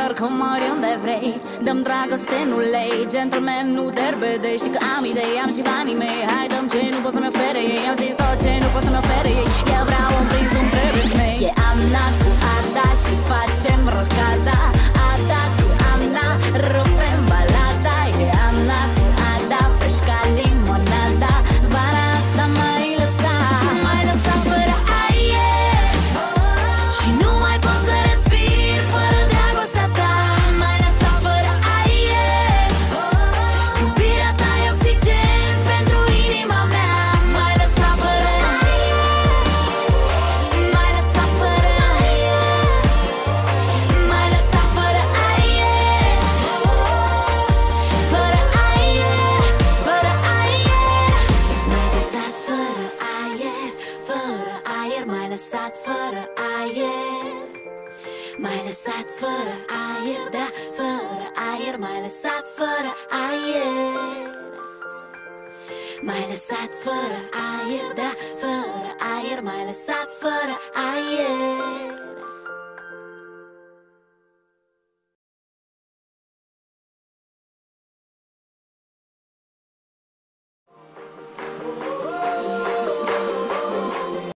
întorc oriunde vrei. Dăm dragoste, nu lei, gentleman, nu derbede. Știi că am idei, am și banii mei. Hai dăm ce nu pot să-mi ofere ei. Am zis tot ce nu pot să-mi ofere ei. Eu vreau un prizum, trebuie smei. E Amna cu Ada și facem rocada. Ada cu Amna, rupem balada. E Amna cu Ada, fresh ca limonada. Vara asta mai lăsa fără aer. Și nu mai pot să respir fără dragostea ta. Mai lăsa fără aer. Iubirea ta e oxigen pentru inima mea. Mai lăsa fără aer. Mai lăsa fără aer. Mai lăsa fără aer. Fără aer. Fără aer. Mai lăsat fără aer. Fără aer. Mai lăsat fără aer. Mai lăsat fără aer. Da, fără aer. Mai lăsat fără aer. Mai lăsat fără aer. Da, fără aer. Mai lăsat fără aer.